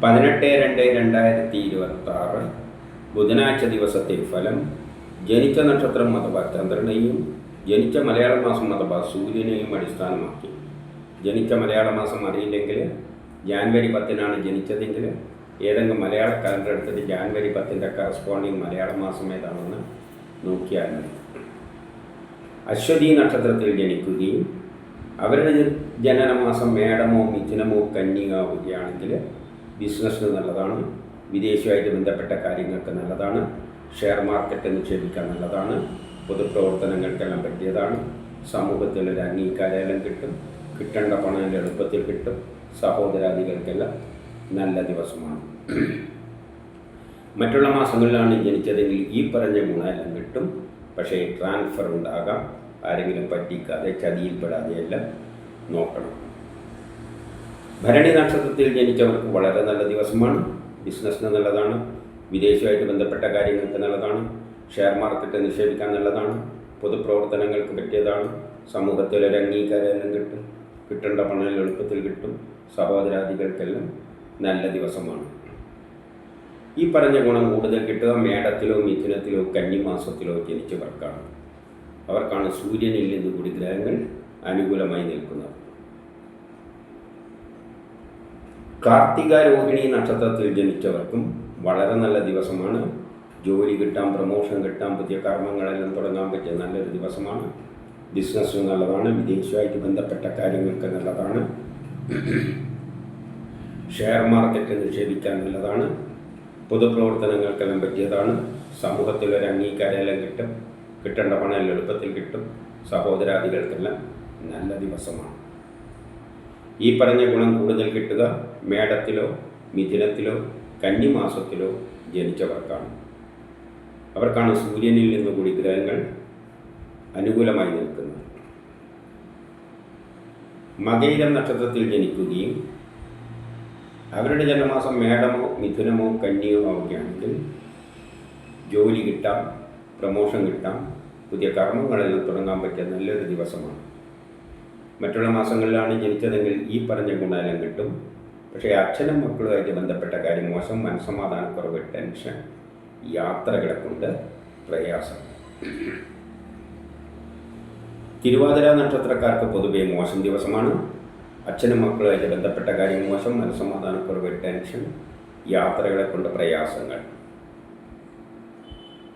18/2/2026 ബുധനാഴ്ച ദിവസത്തെ ഫലം. ജനിച്ച നക്ഷത്രം അഥവാ ചന്ദ്രനെയും ജനിച്ച മലയാള മാസം അഥവാ സൂര്യനെയും അടിസ്ഥാനമാക്കി. ജനിച്ച മലയാള മാസം അറിയില്ലെങ്കിൽ ജാനുവരി 10 ജനിച്ചതെങ്കിൽ ഏതെങ്കിലും മലയാള കലണ്ടർ എടുത്തിട്ട് ജാനുവരി 10 കറസ്പോണ്ടിങ് മലയാള മാസം ഏതാണെന്ന് നോക്കിയാൽ മതി. അശ്വതി നക്ഷത്രത്തിൽ ജനിക്കുകയും അവരുടെ ജനനമാസം മേടമോ മിഥുനമോ കന്യകാവുകയാണെങ്കിൽ ബിസിനസ്സിന് നല്ലതാണ്, വിദേശമായിട്ട് ബന്ധപ്പെട്ട കാര്യങ്ങൾക്ക് നല്ലതാണ്, ഷെയർ മാർക്കറ്റ് നിക്ഷേപിക്കാൻ നല്ലതാണ്, പൊതുപ്രവർത്തനങ്ങൾക്കെല്ലാം പറ്റിയതാണ്, സമൂഹത്തിലൊരു അംഗീകാരമെല്ലാം കിട്ടും, കിട്ടേണ്ട പണം എളുപ്പത്തിൽ കിട്ടും, സഹോദരാദികൾക്കെല്ലാം നല്ല ദിവസമാണ്. മറ്റുള്ള മാസങ്ങളിലാണ് ജനിച്ചതെങ്കിൽ ഈ പറഞ്ഞ ഗുണമെല്ലാം കിട്ടും. പക്ഷേ ട്രാൻസ്ഫർ ഉണ്ടാകാം. ആരെങ്കിലും പറ്റിക്കാതെ ചതിയിൽപ്പെടാതെയെല്ലാം നോക്കണം. ഭരണി നക്ഷത്രത്തിൽ ജനിച്ചവർക്ക് വളരെ നല്ല ദിവസമാണ്. ബിസിനസ്സിന് നല്ലതാണ്, വിദേശമായിട്ട് ബന്ധപ്പെട്ട കാര്യങ്ങൾക്ക് നല്ലതാണ്, ഷെയർ മാർക്കറ്റ് നിക്ഷേപിക്കാൻ നല്ലതാണ്, പൊതുപ്രവർത്തനങ്ങൾക്ക് പറ്റിയതാണ്, സമൂഹത്തിലൊരു അംഗീകാരമെല്ലാം കിട്ടും, കിട്ടേണ്ട പണം എളുപ്പത്തിൽ കിട്ടും, സഹോദരാദികൾക്കെല്ലാം നല്ല ദിവസമാണ്. ഈ പറഞ്ഞ ഗുണം കൂടുതൽ കിട്ടുക മേടത്തിലോ മിഥുനത്തിലോ കന്നിമാസത്തിലോ ജനിച്ചവർക്കാണ്. അവർക്കാണ് സൂര്യനിൽ നിന്ന് കൂടി ഗ്രഹങ്ങൾ അനുകൂലമായി നിൽക്കുന്നത്. കാർത്തിക രോഹിണി നക്ഷത്രത്തിൽ ജനിച്ചവർക്കും വളരെ നല്ല ദിവസമാണ്. ജോലി കിട്ടാൻ, പ്രമോഷൻ കിട്ടാൻ, പുതിയ കർമ്മങ്ങളെല്ലാം തുടങ്ങാൻ പറ്റിയ നല്ലൊരു ദിവസമാണ്. ബിസിനസ്സിന് നല്ലതാണ്, വിദേശമായിട്ട് ബന്ധപ്പെട്ട കാര്യങ്ങൾക്ക് നല്ലതാണ്, ഷെയർ മാർക്കറ്റ് നിക്ഷേപിക്കാൻ നല്ലതാണ്, പൊതുപ്രവർത്തനങ്ങൾക്കെല്ലാം പറ്റിയതാണ്, സമൂഹത്തിലൊരു അംഗീകാരമെല്ലാം കിട്ടും, കിട്ടേണ്ട പണം എളുപ്പത്തിൽ കിട്ടും, സഹോദരാദികൾക്കെല്ലാം നല്ല ദിവസമാണ്. ഈ പറഞ്ഞ ഗുണം കൂടുതൽ കിട്ടുക മേടത്തിലോ മിഥുനത്തിലോ കന്നിമാസത്തിലോ ജനിച്ചവർക്കാണ്. അവർക്കാണ് സൂര്യനിൽ നിന്ന് കൂടി ഗ്രഹങ്ങൾ അനുകൂലമായി നിൽക്കുന്നത്. മകയിരം നക്ഷത്രത്തിൽ ജനിക്കുകയും അവരുടെ ജന്മമാസം മേടമോ മിഥുനമോ കന്നിയോ ആവുകയാണെങ്കിൽ ജോലി കിട്ടാം, പ്രമോഷൻ കിട്ടാം, പുതിയ കർമ്മങ്ങളെല്ലാം തുടങ്ങാൻ പറ്റിയ നല്ലൊരു ദിവസമാണ്. മറ്റുള്ള മാസങ്ങളിലാണ് ജനിച്ചതെങ്കിൽ ഈ പറഞ്ഞ ഗുണമെല്ലാം കിട്ടും. പക്ഷേ അച്ഛനും മക്കളുമായിട്ട് ബന്ധപ്പെട്ട കാര്യം മോശം, മനസ്സമാധാനക്കുറവ്, ടെൻഷൻ, യാത്രകളെ കൊണ്ട് പ്രയാസം. തിരുവാതിര നക്ഷത്രക്കാർക്ക് പൊതുവെ മോശം ദിവസമാണ്. അച്ഛനും മക്കളുമായിട്ട് ബന്ധപ്പെട്ട കാര്യം മോശം, മനസ്സമാധാനക്കുറവ്, ടെൻഷൻ, യാത്രകളെ കൊണ്ട് പ്രയാസങ്ങൾ.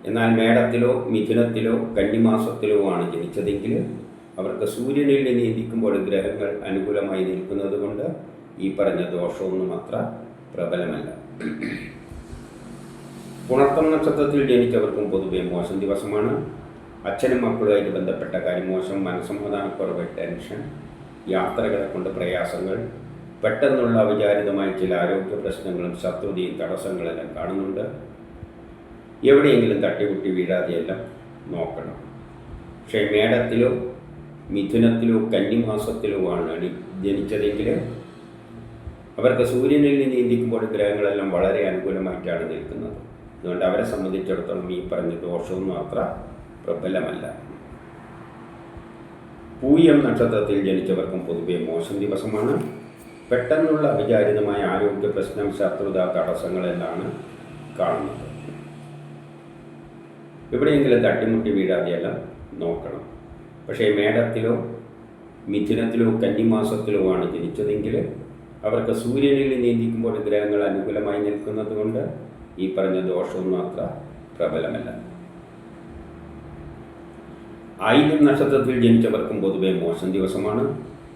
എന്നാൽ മേടത്തിലോ മിഥുനത്തിലോ കന്നിമാസത്തിലോ ആണ് ജനിച്ചതെങ്കിൽ അവർക്ക് സൂര്യനിൽ നീന്തിക്കുമ്പോൾ ഗ്രഹങ്ങൾ അനുകൂലമായി നിൽക്കുന്നത് കൊണ്ട് ഈ പറഞ്ഞ ദോഷമൊന്നും അത്ര പ്രബലമല്ല. പുണർത്തം നക്ഷത്രത്തിൽ ജനിച്ചവർക്കും പൊതുവെ മോശം ദിവസമാണ്. അച്ഛനും മക്കളുമായിട്ട് ബന്ധപ്പെട്ട കാര്യം മോശം, മനസ്സമാധാനക്കുറവ്, ടെൻഷൻ, യാത്രകളെ കൊണ്ട് പ്രയാസങ്ങൾ, പെട്ടെന്നുള്ള അവിചാരിതമായ ചില ആരോഗ്യ പ്രശ്നങ്ങളും ശത്രുതയും തടസ്സങ്ങളെല്ലാം കാണുന്നുണ്ട്. എവിടെയെങ്കിലും തട്ടിമുട്ടി വീഴാതെയെല്ലാം നോക്കണം. പക്ഷേ മേടത്തിലോ മിഥുനത്തിലോ കന്നിമാസത്തിലോ ആണ് ജനിച്ചതെങ്കിൽ അവർക്ക് സൂര്യനിൽ നിന്ന് നീന്തിക്കുമ്പോൾ ഗ്രഹങ്ങളെല്ലാം വളരെ അനുകൂലമായിട്ടാണ് നിൽക്കുന്നത്. അതുകൊണ്ട് അവരെ സംബന്ധിച്ചിടത്തോളം ഈ പറഞ്ഞ ദോഷമൊന്നും അത്ര പ്രബലമല്ല. പൂയം നക്ഷത്രത്തിൽ ജനിച്ചവർക്കും പൊതുവെ മോശം ദിവസമാണ്. പെട്ടെന്നുള്ള അവിചാരിതമായ ആരോഗ്യ പ്രശ്നം, ശത്രുത, തടസ്സങ്ങളെല്ലാം കാണുന്നത്. എവിടെയെങ്കിലും തട്ടിമുട്ടി വീഴാതെയെല്ലാം നോക്കണം. പക്ഷേ മേടത്തിലോ മിഥുനത്തിലോ കന്നിമാസത്തിലോ ആണ് ജനിച്ചതെങ്കിൽ അവർക്ക് സൂര്യനിൽ നീന്തിക്കുമ്പോൾ ഗ്രഹങ്ങൾ അനുകൂലമായി നിൽക്കുന്നത് കൊണ്ട് ഈ പറഞ്ഞ ദോഷമൊന്നും അത്ര പ്രബലമല്ല. ആയില്യം നക്ഷത്രത്തിൽ ജനിച്ചവർക്കും പൊതുവെ മോശം ദിവസമാണ്.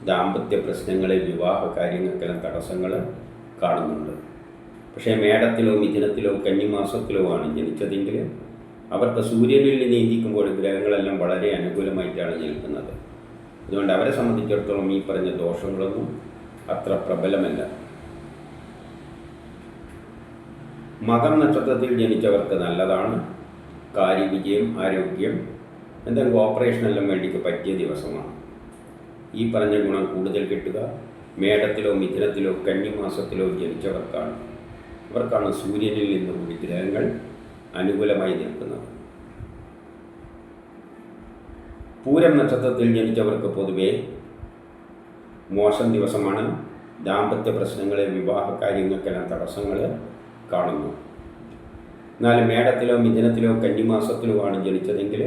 ദാമ്പത്യ പ്രശ്നങ്ങളെ, വിവാഹ കാര്യങ്ങൾക്കെല്ലാം തടസ്സങ്ങൾ കാണുന്നുണ്ട്. പക്ഷേ മേടത്തിലോ മിഥുനത്തിലോ കന്നിമാസത്തിലോ ആണ് ജനിച്ചതെങ്കിൽ അവർക്ക് സൂര്യനിൽ നീന്തിക്കുമ്പോൾ ഗ്രഹങ്ങളെല്ലാം വളരെ അനുകൂലമായിട്ടാണ് നിൽക്കുന്നത്. അതുകൊണ്ട് അവരെ സംബന്ധിച്ചിടത്തോളം ഈ പറഞ്ഞ ദോഷങ്ങളൊന്നും അത്ര പ്രബലമല്ല. മകം നക്ഷത്രത്തിൽ ജനിച്ചവർക്ക് നല്ലതാണ്. കാര്യവിജയം, ആരോഗ്യം, എന്തെങ്കിലും ഓപ്പറേഷനെല്ലാം വേണ്ടിക്ക് പറ്റിയ ദിവസമാണ്. ഈ പറഞ്ഞ ഗുണം കൂടുതൽ കിട്ടുക മേടത്തിലോ മിഥുനത്തിലോ കന്നിമാസത്തിലോ ജനിച്ചവർക്കാണ്. അവർക്കാണ് സൂര്യനിൽ നിന്ന് കൂടി ഗ്രഹങ്ങൾ അനുകൂലമായി നിൽക്കുന്നത്. പൂരം നക്ഷത്രത്തിൽ ജനിച്ചവർക്ക് പൊതുവെ മോശം ദിവസമാണ്. ദാമ്പത്യ പ്രശ്നങ്ങൾ, വിവാഹ കാര്യങ്ങൾക്കെല്ലാം തടസ്സങ്ങൾ കാണുന്നു. എന്നാൽ മേടത്തിലോ മിഥുനത്തിലോ കന്നിമാസത്തിലോ ആണ് ജനിച്ചതെങ്കിൽ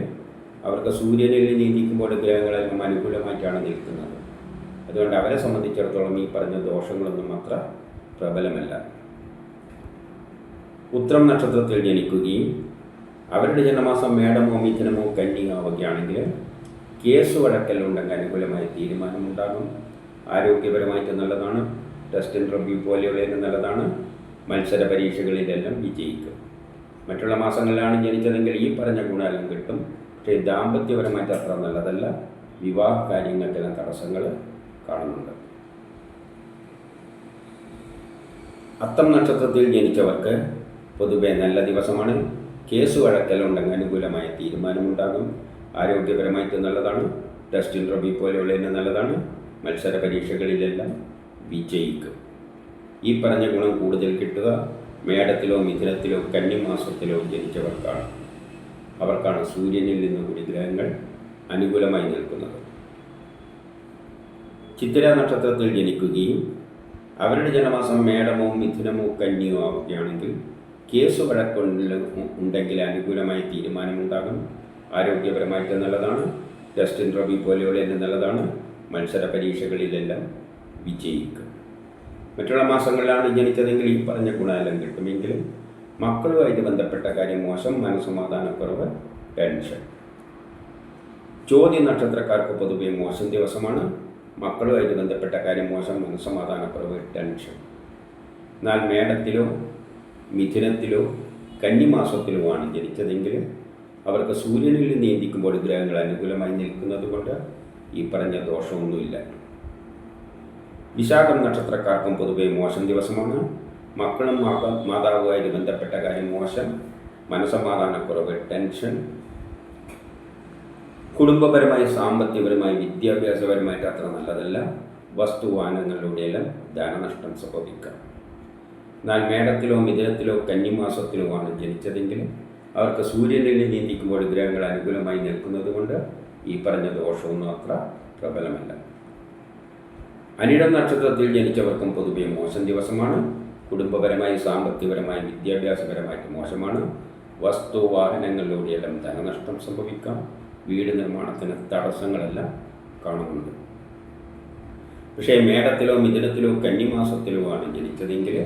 അവർക്ക് സൂര്യനിൽ നീതിക്കുമ്പോൾ ഗ്രഹങ്ങളെല്ലാം അനുകൂലമായിട്ടാണ് നിൽക്കുന്നത്. അതുകൊണ്ട് അവരെ സംബന്ധിച്ചിടത്തോളം ഈ പറഞ്ഞ ദോഷങ്ങളൊന്നും അത്ര പ്രബലമല്ല. ഉത്രം നക്ഷത്രത്തിൽ ജനിക്കുകയും അവരുടെ ജന്മമാസം മേടമോ മിഥുനമോ കന്നിയാവുകയാണെങ്കിൽ കേസ് വഴക്കലുണ്ടെങ്കിൽ അനുകൂലമായ തീരുമാനമുണ്ടാകും. ആരോഗ്യപരമായിട്ട് നല്ലതാണ്. ടെസ്റ്റ് ഇൻ്റർവ്യൂ പോലെയുള്ളതിന് നല്ലതാണ്. മത്സര പരീക്ഷകളിലെല്ലാം വിജയിക്കും. മറ്റുള്ള മാസങ്ങളിലാണ് ജനിച്ചതെങ്കിൽ ഈ പറഞ്ഞ ഗുണമെല്ലാം കിട്ടും. പക്ഷേ ദാമ്പത്യപരമായിട്ട് അത്ര നല്ലതല്ല. വിവാഹ കാര്യങ്ങൾക്കെല്ലാം തടസ്സങ്ങൾ കാണുന്നുണ്ട്. അത്തം നക്ഷത്രത്തിൽ ജനിച്ചവർക്ക് പൊതുവെ നല്ല ദിവസമാണ്. കേസ് വഴക്കലുണ്ടെങ്കിൽ അനുകൂലമായ തീരുമാനമുണ്ടാകും. ആരോഗ്യപരമായിട്ട് നല്ലതാണ്. ടെസ്റ്റ് ഇൻ്റർവ്യൂ പോലെയുള്ളതിന് നല്ലതാണ്. മത്സര പരീക്ഷകളിലെല്ലാം വിജയിക്കും. ഈ പറഞ്ഞ ഗുണം കൂടുതൽ കിട്ടുക മേടത്തിലോ മിഥുനത്തിലോ കന്നിമാസത്തിലോ ജനിച്ചവർക്കാണ്. അവർക്കാണ് സൂര്യനിൽ നിന്ന് കൂടി ഗ്രഹങ്ങൾ അനുകൂലമായി നിൽക്കുന്നത്. ചിത്തിര നക്ഷത്രത്തിൽ ജനിക്കുകയും അവരുടെ ജന്മമാസം മേടമോ മിഥുനമോ കന്നിയോ ആവുകയാണെങ്കിൽ കേസ് വഴക്കുണ്ടെങ്കിൽ അനുകൂലമായ തീരുമാനമുണ്ടാകും. ആരോഗ്യപരമായിട്ട് നല്ലതാണ്. ടെസ്റ്റ് ഇൻ്റർവ്യൂ പോലെയുള്ളതിന് നല്ലതാണ്. മത്സര പരീക്ഷകളിലെല്ലാം വിജയിക്കും. മറ്റുള്ള മാസങ്ങളിലാണ് ജനിച്ചതെങ്കിൽ ഈ പറഞ്ഞ ഗുണമെല്ലാം കിട്ടുമെങ്കിലും മക്കളുമായിട്ട് ബന്ധപ്പെട്ട കാര്യം മോശം, മനസ്സമാധാനക്കുറവ്, ടെൻഷൻ. ചോദ്യ നക്ഷത്രക്കാർക്ക് പൊതുവെ മോശം ദിവസമാണ്. മക്കളുമായിട്ട് ബന്ധപ്പെട്ട കാര്യം മോശം, മനസ്സമാധാനക്കുറവ്, ടെൻഷൻ. എന്നാൽ മേടത്തിലോ മിഥുനത്തിലോ കന്നിമാസത്തിലോ ആണ് ജനിച്ചതെങ്കിൽ അവർക്ക് സൂര്യനിൽ നീന്തിക്കുമ്പോൾ ഗ്രഹങ്ങൾ അനുകൂലമായി നിൽക്കുന്നത് കൊണ്ട് ഈ പറഞ്ഞ ദോഷമൊന്നുമില്ല. വിശാഖം നക്ഷത്രക്കാർക്കും പൊതുവെ മോശം ദിവസമാണ്. മക്കളും മാതാവുമായിട്ട് ബന്ധപ്പെട്ട കാര്യം മോശം, മനസ്സമാധാനക്കുറവ്, ടെൻഷൻ. കുടുംബപരമായി, സാമ്പത്തികപരമായി, വിദ്യാഭ്യാസപരമായിട്ട് അത്ര നല്ലതല്ല. വസ്തുവാഹനങ്ങളിലൂടെയെല്ലാം ധനനഷ്ടം സംഭവിക്കാം. എന്നാൽ മേടത്തിലോ മിഥുനത്തിലോ കന്നിമാസത്തിലോ ആണ് ജനിച്ചതെങ്കിൽ അവർക്ക് സൂര്യനിൽ നീന്തിക്കുമ്പോൾ ഗ്രഹങ്ങൾ അനുകൂലമായി നിൽക്കുന്നത് കൊണ്ട് ഈ പറഞ്ഞ ദോഷമൊന്നും അത്ര പ്രബലമല്ല. അനിഴം നക്ഷത്രത്തിൽ ജനിച്ചവർക്കും പൊതുവെ മോശം ദിവസമാണ്. കുടുംബപരമായി, സാമ്പത്തികപരമായി, വിദ്യാഭ്യാസപരമായിട്ട് മോശമാണ്. വസ്തുവാഹനങ്ങളിലൂടെയെല്ലാം ധനനഷ്ടം സംഭവിക്കാം. വീട് നിർമ്മാണത്തിന് തടസ്സങ്ങളെല്ലാം കാണുന്നുണ്ട്. പക്ഷേ മേടത്തിലോ മിഥുനത്തിലോ കന്നിമാസത്തിലോ ആണ് ജനിച്ചതെങ്കിൽ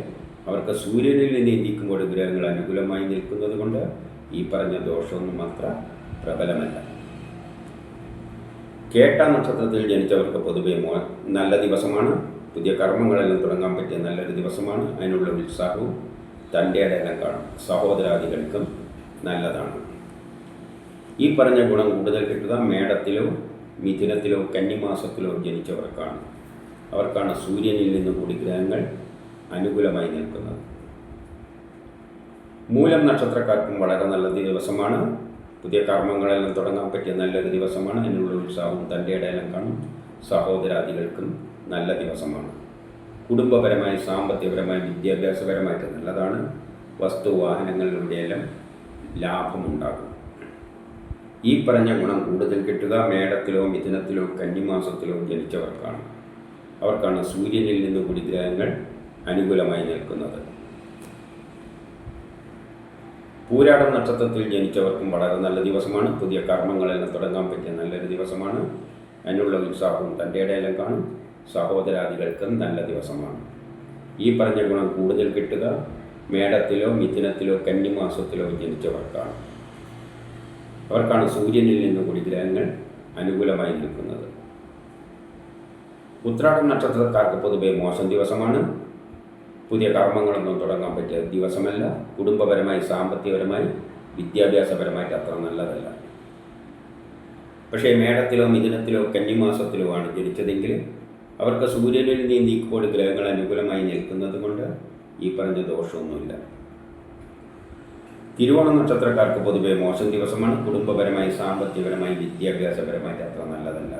അവർക്ക് സൂര്യനിൽ നീന്തിക്കുമ്പോൾ ഗ്രഹങ്ങൾ അനുകൂലമായി നിൽക്കുന്നത് കൊണ്ട് ഈ പറഞ്ഞ ദോഷമൊന്നും അത്ര പ്രബലമല്ല. കേട്ട നക്ഷത്രത്തിൽ ജനിച്ചവർക്ക് പൊതുവെ നല്ല ദിവസമാണ്. പുതിയ കർമ്മങ്ങളെല്ലാം തുടങ്ങാൻ പറ്റിയ നല്ലൊരു ദിവസമാണ്. അതിനുള്ള ഉത്സാഹവും തൻ്റെ ഇടയെല്ലാം കാണും. സഹോദരാദികൾക്കും നല്ലതാണ്. ഈ പറഞ്ഞ ഗുണം കൂടുതൽ കിട്ടുക മേടത്തിലോ മിഥുനത്തിലോ കന്നിമാസത്തിലോ ജനിച്ചവർക്കാണ്. അവർക്കാണ് സൂര്യനിൽ നിന്ന് കൂടി ഗ്രഹങ്ങൾ അനുകൂലമായി നിൽക്കുന്നത്. മൂലം നക്ഷത്രക്കാർക്കും വളരെ നല്ല ദിവസമാണ്. പുതിയ കർമ്മങ്ങളെല്ലാം തുടങ്ങാൻ പറ്റിയ നല്ലൊരു ദിവസമാണ്. അതിനുള്ള ഉത്സാഹവും തൻ്റെ ഇടയെല്ലാം കാണും. സഹോദരാദികൾക്കും നല്ല ദിവസമാണ്. കുടുംബപരമായി, സാമ്പത്തികപരമായി, വിദ്യാഭ്യാസപരമായിട്ട് നല്ലതാണ്. വസ്തുവാഹനങ്ങളിലൂടെയെല്ലാം ലാഭമുണ്ടാകും. ഈ പറഞ്ഞ ഗുണം കൂടുതൽ കിട്ടുക മേടത്തിലോ മിഥുനത്തിലോ കന്നിമാസത്തിലോ ജനിച്ചവർക്കാണ്. അവർക്കാണ് സൂര്യനിൽ നിന്ന് കൂടി ഗ്രഹങ്ങൾ അനുകൂലമായി നിൽക്കുന്നത്. പൂരാടം നക്ഷത്രത്തിൽ ജനിച്ചവർക്കും വളരെ നല്ല ദിവസമാണ്. പുതിയ കർമ്മങ്ങളെല്ലാം തുടങ്ങാൻ പറ്റിയ നല്ലൊരു ദിവസമാണ്. അതിനുള്ള ഉത്സാഹവും തൻ്റെ ഇടയിലും കാണും. സഹോദരാദികൾക്കും നല്ല ദിവസമാണ്. ഈ പറഞ്ഞ ഗുണം കൂടുതൽ കിട്ടുക മേടത്തിലോ മിഥുനത്തിലോ കന്നിമാസത്തിലോ ജനിച്ചവർക്കാണ്. അവർക്കാണ് സൂര്യനിൽ നിന്ന് കൂടി ഗ്രഹങ്ങൾ അനുകൂലമായി നിൽക്കുന്നത്. ഉത്രാടം നക്ഷത്രക്കാർക്ക് പൊതുവെ മോശം ദിവസമാണ്. പുതിയ കർമ്മങ്ങളൊന്നും തുടങ്ങാൻ പറ്റിയ ദിവസമല്ല. കുടുംബപരമായി, സാമ്പത്തികപരമായി, വിദ്യാഭ്യാസപരമായിട്ട് അത്ര നല്ലതല്ല. പക്ഷേ മേടത്തിലോ മിഥുനത്തിലോ കന്നിമാസത്തിലോ ആണ് ജനിച്ചതെങ്കിൽ അവർക്ക് സൂര്യനിൽ നീന്തിക്കുമ്പോൾ ഗ്രഹങ്ങൾ അനുകൂലമായി നിൽക്കുന്നത് കൊണ്ട് ഈ പറഞ്ഞ ദോഷമൊന്നുമില്ല. തിരുവോണ നക്ഷത്രക്കാർക്ക് പൊതുവെ മോശം ദിവസമാണ്. കുടുംബപരമായി, സാമ്പത്തികപരമായി, വിദ്യാഭ്യാസപരമായിട്ട് അത്ര നല്ലതല്ല.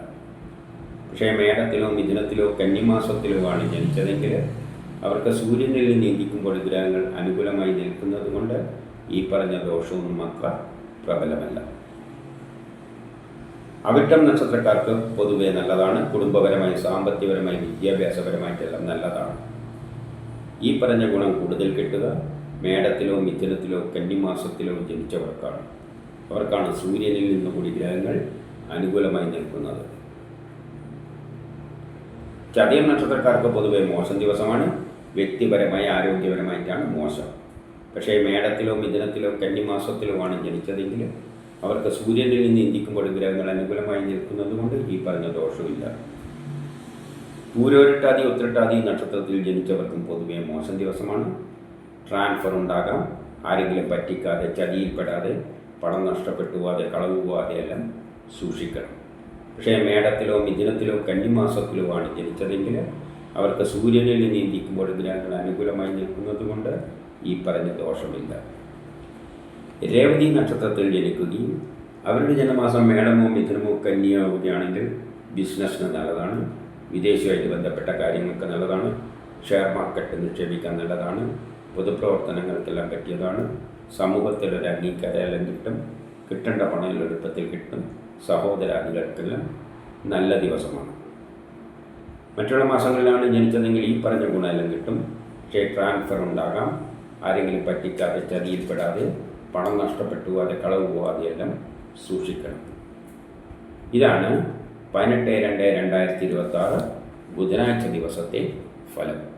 പക്ഷേ മേടത്തിലോ മിഥുനത്തിലോ കന്നിമാസത്തിലോ ആണ് ജനിച്ചതെങ്കിൽ അവർക്ക് സൂര്യനിൽ നീന്തിക്കുമ്പോൾ ഗ്രഹങ്ങൾ അനുകൂലമായി നിൽക്കുന്നത് കൊണ്ട് ഈ പറഞ്ഞ ദോഷമൊന്നും അത്ര പ്രബലമല്ല. അവിട്ടം നക്ഷത്രക്കാർക്ക് പൊതുവെ നല്ലതാണ്. കുടുംബപരമായി, സാമ്പത്തികപരമായി, വിദ്യാഭ്യാസപരമായിട്ടെല്ലാം നല്ലതാണ്. ഈ പറഞ്ഞ ഗുണം കൂടുതൽ കിട്ടുക മേടത്തിലോ മിഥുനത്തിലോ കന്നിമാസത്തിലോ ജനിച്ചവർക്കാണ്. അവർക്കാണ് സൂര്യനിൽ നിന്നുകൂടി ഗ്രഹങ്ങൾ അനുകൂലമായി നിൽക്കുന്നത്. ചതയം നക്ഷത്രക്കാർക്ക് പൊതുവെ മോശം ദിവസമാണ്. വ്യക്തിപരമായി, ആരോഗ്യപരമായിട്ടാണ് മോശം. പക്ഷേ മേടത്തിലോ മിഥുനത്തിലോ കന്നിമാസത്തിലോ ആണ് ജനിച്ചതെങ്കിൽ അവർക്ക് സൂര്യനിൽ നിന്ന് ചിന്തിക്കുമ്പോൾ ഗ്രഹങ്ങൾ അനുകൂലമായി നിൽക്കുന്നത് കൊണ്ട് ഈ പറഞ്ഞ ദോഷമില്ല. പൂരോരുട്ടാതി ഉത്രട്ടാതി നക്ഷത്രത്തിൽ ജനിച്ചവർക്കും പൊതുവെ മോശം ദിവസമാണ്. ട്രാൻസ്ഫർ ഉണ്ടാകാം. ആരെങ്കിലും പറ്റിക്കാതെ, ചതിയിൽപ്പെടാതെ, പണം നഷ്ടപ്പെട്ടു പോകാതെ, കളവ് പോകാതെ എല്ലാം സൂക്ഷിക്കണം. പക്ഷേ മേടത്തിലോ മിഥുനത്തിലോ കന്നിമാസത്തിലോ ആണ് ജനിച്ചതെങ്കിൽ അവർക്ക് സൂര്യനിൽ നിന്ന് ചിന്തിക്കുമ്പോൾ ഗ്രഹങ്ങൾ അനുകൂലമായി നിൽക്കുന്നത് കൊണ്ട് ഈ പറഞ്ഞ ദോഷമില്ല. രേവതി നക്ഷത്രത്തിൽ ജനിക്കുകയും അവരുടെ ജന്മമാസം മേടമോ മിഥുനമോ കന്നിയോ ആവുകയാണെങ്കിൽ ബിസിനസ്സിന് നല്ലതാണ്. വിദേശവുമായിട്ട് ബന്ധപ്പെട്ട കാര്യങ്ങൾക്ക് നല്ലതാണ്. ഷെയർ മാർക്കറ്റ് നിക്ഷേപിക്കാൻ നല്ലതാണ്. പൊതുപ്രവർത്തനങ്ങൾക്കെല്ലാം പറ്റിയതാണ്. സമൂഹത്തിലൊരു അംഗീകാരമെല്ലാം കിട്ടും. കിട്ടേണ്ട പണം എളുപ്പത്തിൽ കിട്ടും. സഹോദരാദികൾക്കെല്ലാം നല്ല ദിവസമാണ്. മറ്റുള്ള മാസങ്ങളിലാണ് ജനിച്ചതെങ്കിൽ ഈ പറഞ്ഞ ഗുണമെല്ലാം കിട്ടും. പക്ഷേ ട്രാൻസ്ഫർ ഉണ്ടാകാം. ആരെങ്കിലും പറ്റിക്കാതെ, ചതിയിൽപ്പെടാതെ, പണം നഷ്ടപ്പെട്ടു പോകാതെ, കളവ് പോകാതെയെല്ലാം സൂക്ഷിക്കണം. ഇതാണ് 18/2/2026 ബുധനാഴ്ച ദിവസത്തെ ഫലം.